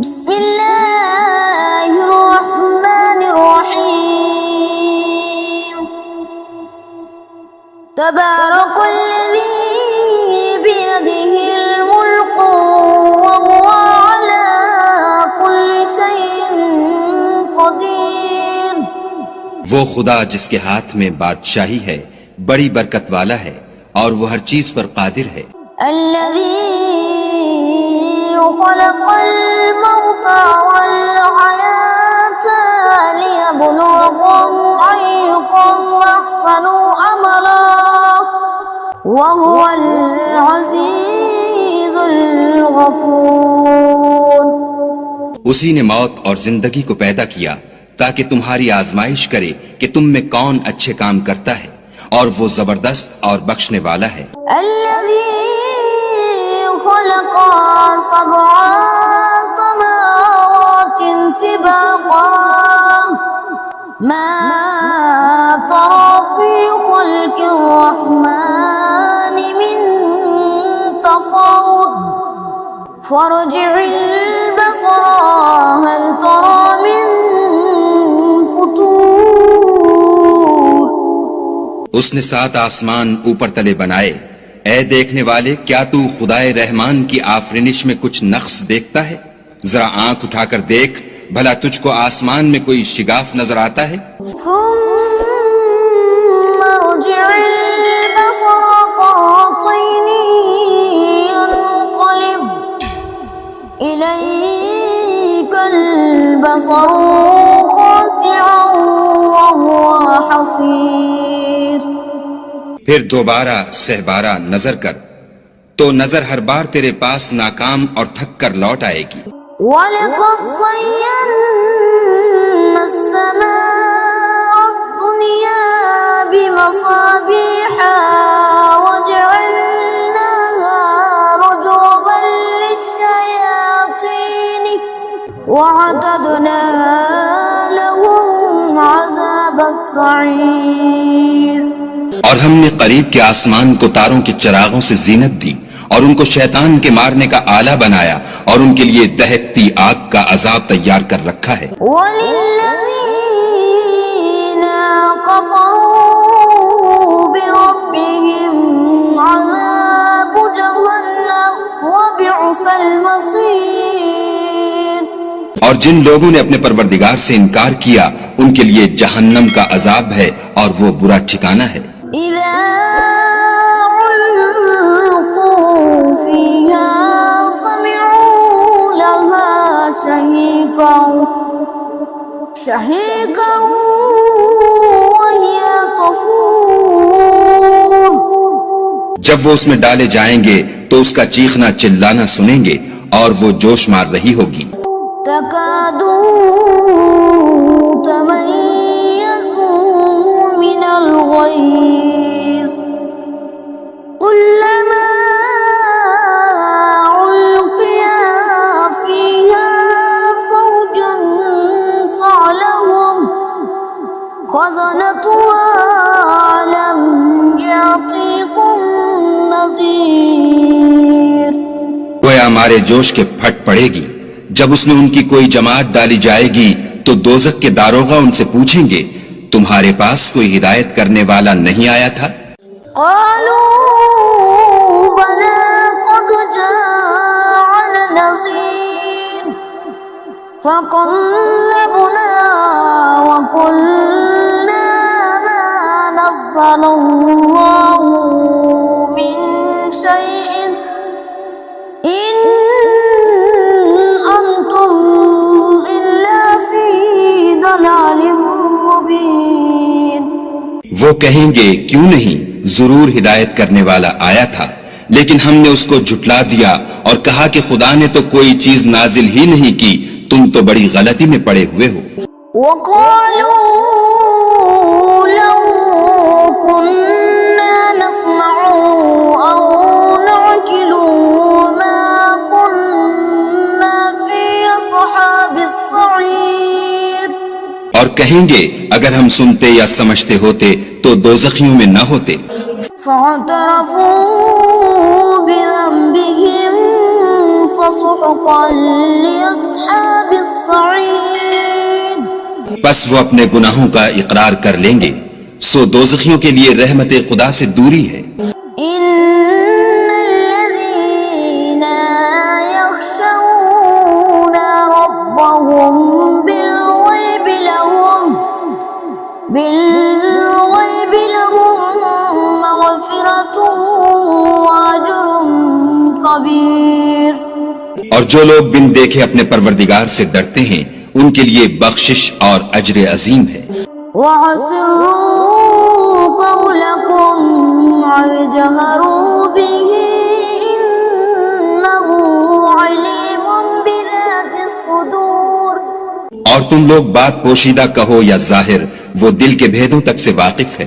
بسم اللہ الرحمن الرحیم تبارک الذی بیدہ الملک وهو علی کل شیء قدیر۔ وہ خدا جس کے ہاتھ میں بادشاہی ہے بڑی برکت والا ہے اور وہ ہر چیز پر قادر ہے۔ الذی خلق الموت والحیاة لیبلوکم ایکم احسن عملا وهو العزیز الغفور۔ اسی نے موت اور زندگی کو پیدا کیا تاکہ تمہاری آزمائش کرے کہ تم میں کون اچھے کام کرتا ہے، اور وہ زبردست اور بخشنے والا ہے۔ الذی خلق سبع سماوات طباقا ما ترى في خلق الرحمن من تفاوت فارجع البصر هل ترى من فطور۔ اس نے 7 آسمان اوپر تلے بنائے۔ اے دیکھنے والے، کیا تو خدائے رحمان کی آفرینش میں کچھ نقص دیکھتا ہے؟ ذرا آنکھ اٹھا کر دیکھ، بھلا تجھ کو آسمان میں کوئی شگاف نظر آتا ہے؟ ثم ارجع البصر كرتين ينقلب إليك البصر خاسعا وهو حصير۔ پھر دوبارہ سہبارہ نظر کر تو نظر ہر بار تیرے پاس ناکام اور تھک کر لوٹ آئے گی۔ وَلَقَدْ زَيَّنَّا السَّمَاءَ الدُّنْيَا بِمَصَابِيحَ وَجَعَلْنَاهَا رُجُومًا لِلشَّيَاطِينِ وَأَعْتَدْنَا لَهُمْ عَذَابَ السَّعِيرِ۔ اور ہم نے قریب کے آسمان کو تاروں کے چراغوں سے زینت دی اور ان کو شیطان کے مارنے کا آلہ بنایا، اور ان کے لیے دہکتی آگ کا عذاب تیار کر رکھا ہے۔ وَلِلَّذِينَ كَفَرُوا بِرَبِّهِمْ عَذَابُ جَهَنَّمَ وَبِئْسَ الْمَصِيرُ۔ اور جن لوگوں نے اپنے پروردگار سے انکار کیا ان کے لیے جہنم کا عذاب ہے اور وہ برا ٹھکانہ ہے۔ إِذَا أُلْقُوا فِيهَا سَمِعُوا لَهَا شَهِيقًا وَهِيَ تَفُورُ۔ جب وہ اس میں ڈالے جائیں گے تو اس کا چیخنا چلانا سنیں گے اور وہ جوش مار رہی ہوگی۔ تَكَادُ تَمَيَّزُ مِنَ الْغَيْظِ كُلَّمَا أُلْقِيَ فِيهَا فَوْجٌ سَأَلَهُمْ خَزَنَتُهَا أَلَمْ يَأْتِكُمْ نَذِيرٌ۔ گویا ہمارے جوش کے پھٹ پڑے گی۔ جب اس میں ان کی کوئی جماعت ڈالی جائے گی تو دوزخ کے داروغہ ان سے پوچھیں گے تمہارے پاس کوئی ہدایت کرنے والا نہیں آیا تھا؟ قالوا بلى قد جاءنا نذير فكذبنا وقلنا ما نزل الله من شيء إن أنتم إلا في ضلال مبين۔ وہ کہیں گے کیوں نہیں، ضرور ہدایت کرنے والا آیا تھا، لیکن ہم نے اس کو جھٹلا دیا اور کہا کہ خدا نے تو کوئی چیز نازل ہی نہیں کی، تم تو بڑی غلطی میں پڑے ہوئے ہو۔ وَقَالُوا لَوْ كُنَّا نَسْمَعُ أَوْ نَعْقِلُ مَا كُنَّا فِي أَصْحَابِ السَّعِيرِ۔ اور کہیں گے اگر ہم سنتے یا سمجھتے ہوتے تو دوزخیوں میں نہ ہوتے۔ فَاعْتَرَفُوا بِذَنبِهِمْ فَسُحْقًا لِأَصْحَابِ پس وہ اپنے گناہوں کا اقرار کر لیں گے، سو دوزخیوں کے لیے رحمت خدا سے دوری ہے۔ إن الذين يخشون ربهم بالغيب لهم مغفرة وأجر كبير۔ اور جو لوگ بن دیکھے اپنے پروردگار سے ڈرتے ہیں ان کے لیے بخشش اور اجر عظیم ہے۔ وَأَسِرُّوا قَوْلَكُمْ أَوِ اجْهَرُوا بِهِ إِنَّهُ عَلِيمٌ بِذَاتِ الصُّدُورِ۔ اور تم لوگ بات پوشیدہ کہو یا ظاہر، وہ دل کے بھیدوں تک سے واقف ہے۔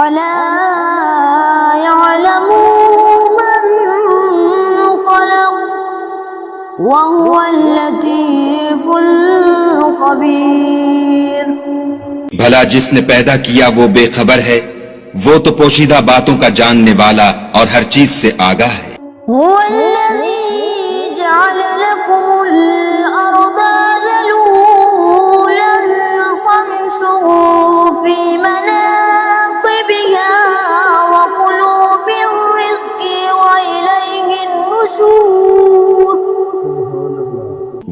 أَلَا يَعْلَمُ مَنْ خَلَقَ وَهُوَ اللَّطِيفُ الْخَبِيرُ۔ بھلا جس نے پیدا کیا وہ بے خبر ہے، وہ تو پوشیدہ باتوں کا جاننے والا اور ہر چیز سے آگاہ ہے۔ هو الذي جعل لكم الأرض ذلولا فامشوا في مناقبها وكلوا من رزقه وإليه النشور۔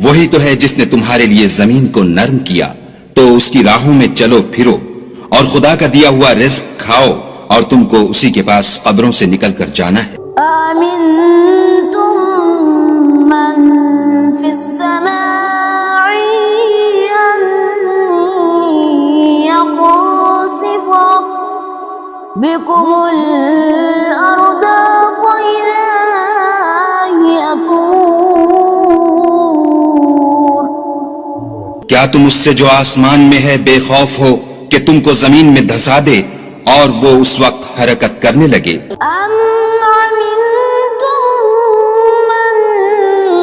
وہی تو ہے جس نے تمہارے لیے زمین کو نرم کیا تو اس کی راہوں میں چلو پھرو، اور خدا کا دیا ہوا رزق کھاؤ، اور تم کو اسی کے پاس قبروں سے نکل کر جانا ہے۔ آمنتم من في السماء أن يخسف بكم الأرض فإذا هي تمور۔ کیا تم اس سے جو آسمان میں ہے بے خوف ہو کہ تم کو زمین میں دھسا دے اور وہ اس وقت حرکت کرنے لگے؟ أم عمنتم من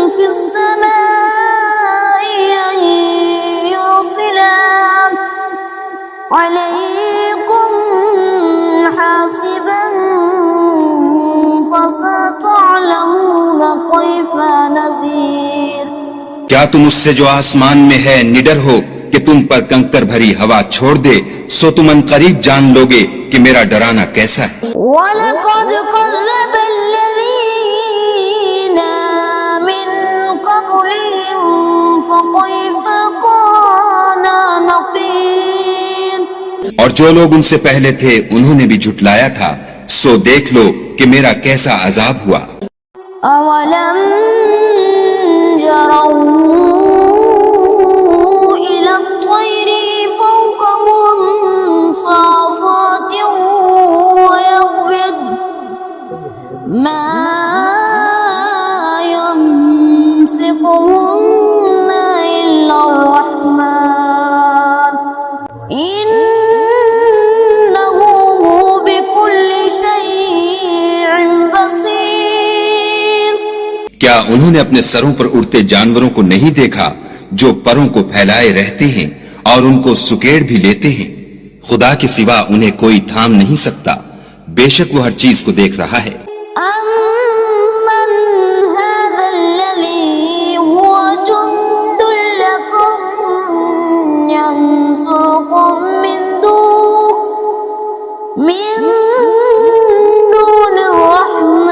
في السماء أن يرسل عليكم حاسبا فستعلمون كيف نذير۔ کیا تم اس سے جو آسمان میں ہے نڈر ہو کہ تم پر کنکر بھری ہوا چھوڑ دے، سو تم ان قریب جان لوگے کہ میرا ڈرانا کیسا ہے۔ وَلَقَدْ كَذَّبَ الَّذِينَ مِن قَبْلِهِمْ فَكَيْفَ كَانَ نَكِيرِ۔ اور جو لوگ ان سے پہلے تھے انہوں نے بھی جھٹلایا تھا، سو دیکھ لو کہ میرا کیسا عذاب ہوا۔ أَوَلَمْ يَرَوْا إِلَى الطَّيْرِ فَوْقَهُمْ صَافَاتٍ وَيَقْبِضْنَ مَا يَمْسِكُهُنَّ إِلَّا الرَّحْمَنُ إِنَّهُ بِكُلِّ شَيْءٍ بَصِيرٌ۔ کیا انہوں نے اپنے سروں پر اڑتے جانوروں کو نہیں دیکھا جو پروں کو پھیلائے رہتے ہیں اور ان کو سکیڑ بھی لیتے ہیں؟ خدا کے سوا انہیں کوئی تھام نہیں سکتا، بے شک وہ ہر چیز کو دیکھ رہا ہے۔ أَمَّنْ هَذَا الَّذِي هُوَ جُنْدٌ لَكُمْ يَنْصُرُكُم مِّن دُونِ الرَّحْمَنِ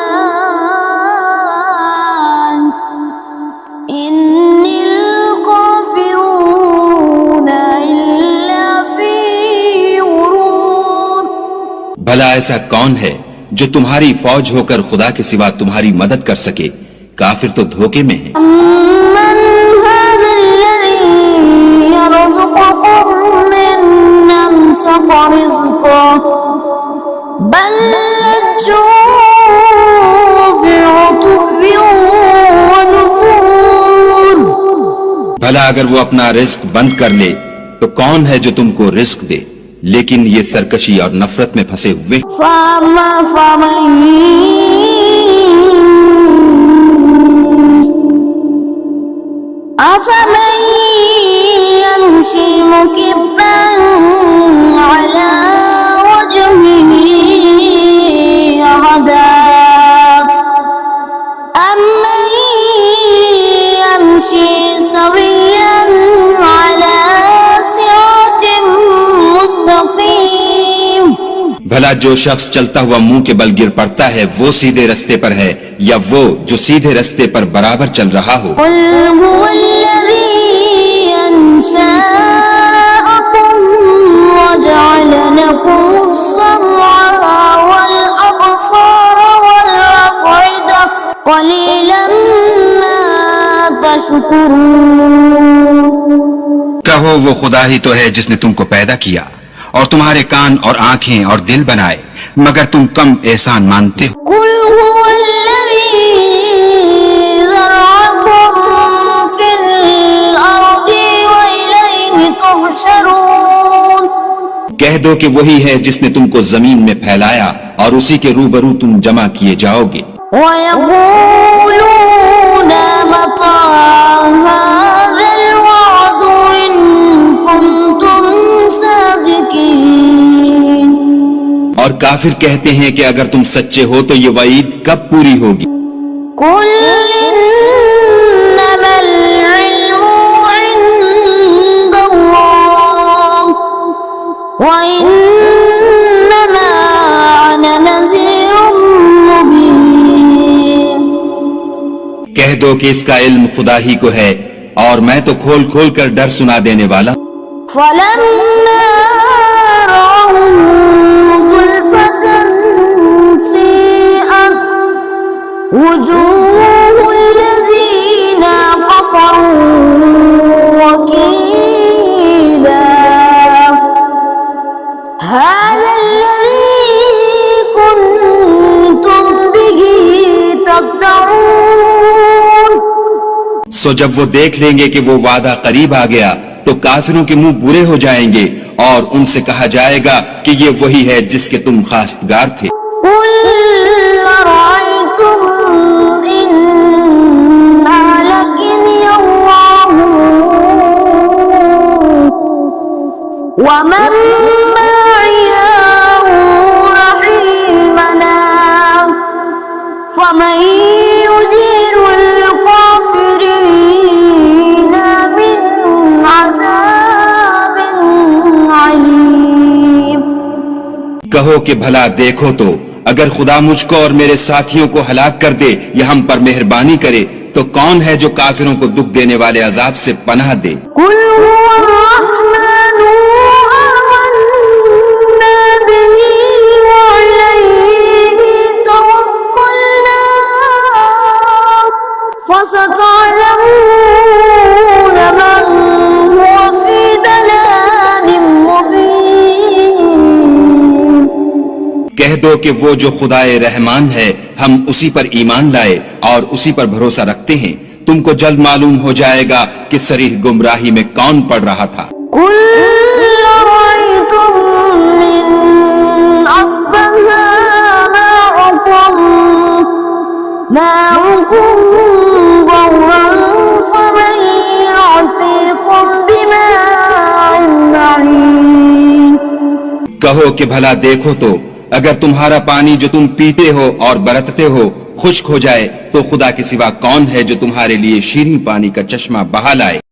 إِنِ الْكَافِرُونَ إِلَّا فِي غُرُورٍ۔ بھلا ایسا کون ہے جو تمہاری فوج ہو کر خدا کے سوا تمہاری مدد کر سکے؟ کافر تو دھوکے میں ہیں۔ أَمَّنْ هَذَا الَّذِي يَرْزُقُكُم مِّنْ أَمْسَكَ رِزْقَهُ بَل لَّجُّوا فِي عُتُوٍّ وَنُفُورٍ۔ بھلا اگر وہ اپنا رزق بند کر لے تو کون ہے جو تم کو رزق دے؟ لیکن یہ سرکشی اور نفرت میں پھنسے ہوئے ہیں۔ أَفَمَن يَمْشِي مُكِبًّا عَلَى وَجْهِهِ أَهْدَىٰ أَمَّن يَمْشِي سَوِيًّا عَلَى صِرَاطٍ بھلا جو شخص چلتا ہوا منہ کے بل گر پڑتا ہے وہ سیدھے رستے پر ہے یا وہ جو سیدھے رستے پر برابر چل رہا ہو؟ قل هو الذي أنشأكم وجعل لكم السمع والأبصار والأفئدة قليلا ما تشكرون۔ کہو وہ خدا ہی تو ہے جس نے تم کو پیدا کیا اور تمہارے کان اور آنکھیں اور دل بنائے، مگر تم کم احسان مانتے ہو۔ قل هو الذي ذرأكم في الأرض وإليه تحشرون۔ کہہ دو کہ وہی ہے جس نے تم کو زمین میں پھیلایا اور اسی کے روبرو تم جمع کیے جاؤ گے۔ وَيَقُولُونَ مَتَى هَذَا الْوَعْدُ إِن كُنتُمْ صَادِقِينَ۔ اور کافر کہتے ہیں کہ اگر تم سچے ہو تو یہ وعید کب پوری ہوگی؟ قُلْ إِنَّمَا الْعِلْمُ عِندَ اللَّهِ وَإِنَّمَا أَنَا نَذِيرٌ مُبِينٌ۔ کہہ دو کہ اس کا علم خدا ہی کو ہے اور میں تو کھول کھول کر ڈر سنا دینے والا۔ فَلَمَّا رَأَوْهُ زُلْفَةً سِيئَتْ وُجُوهُ الَّذِينَ كَفَرُوا وَقِيلَ هَذَا الَّذِي كُنتُمْ بِهِ تَدَّعُونَ۔ سو جب وہ دیکھ لیں گے کہ وہ وعدہ قریب آ گیا تو کافروں کے منہ برے ہو جائیں گے اور ان سے کہا جائے گا کہ یہ وہی ہے جس کے تم خواستگار تھے۔ قُلْ أَرَأَيْتُمْ إِنْ أَهْلَكَنِيَ اللَّهُ وَمَن مَّعِيَ أَوْ رَحِمَنَا فَمَن يُجِيرُ الْكَافِرِينَ مِنْ عَذَابٍ عَلِيمٍ۔ کہو کہ بھلا دیکھو تو اگر خدا مجھ کو اور میرے ساتھیوں کو ہلاک کر دے یا ہم پر مہربانی کرے تو کون ہے جو کافروں کو دکھ دینے والے عذاب سے پناہ دے؟ قُلْ هُوَ الرَّحْمَنُ آمَنَّا بِهِ وَعَلَيْهِ تَوَكَّلْنَا فَسَتَعْلَمُونَ مَنْ هُوَ فِي ضَلَالٍ مُبِينٍ۔ کہہ دو کہ وہ جو خدائے رحمان ہے ہم اسی پر ایمان لائے اور اسی پر بھروسہ رکھتے ہیں، تم کو جلد معلوم ہو جائے گا کہ صریح گمراہی میں کون پڑ رہا تھا۔ قُلْ أَرَأَيْتُمْ إِنْ أَصْبَحَ مَاؤُكُمْ غَوْرًا فَمَن يَأْتِيكُمْ بِمَاءٍ مَّعِينٍ۔ کہو کہ بھلا دیکھو تو اگر تمہارا پانی جو تم پیتے ہو اور برتتے ہو خشک ہو جائے تو خدا کے سوا کون ہے جو تمہارے لیے شیریں پانی کا چشمہ بہا لائے؟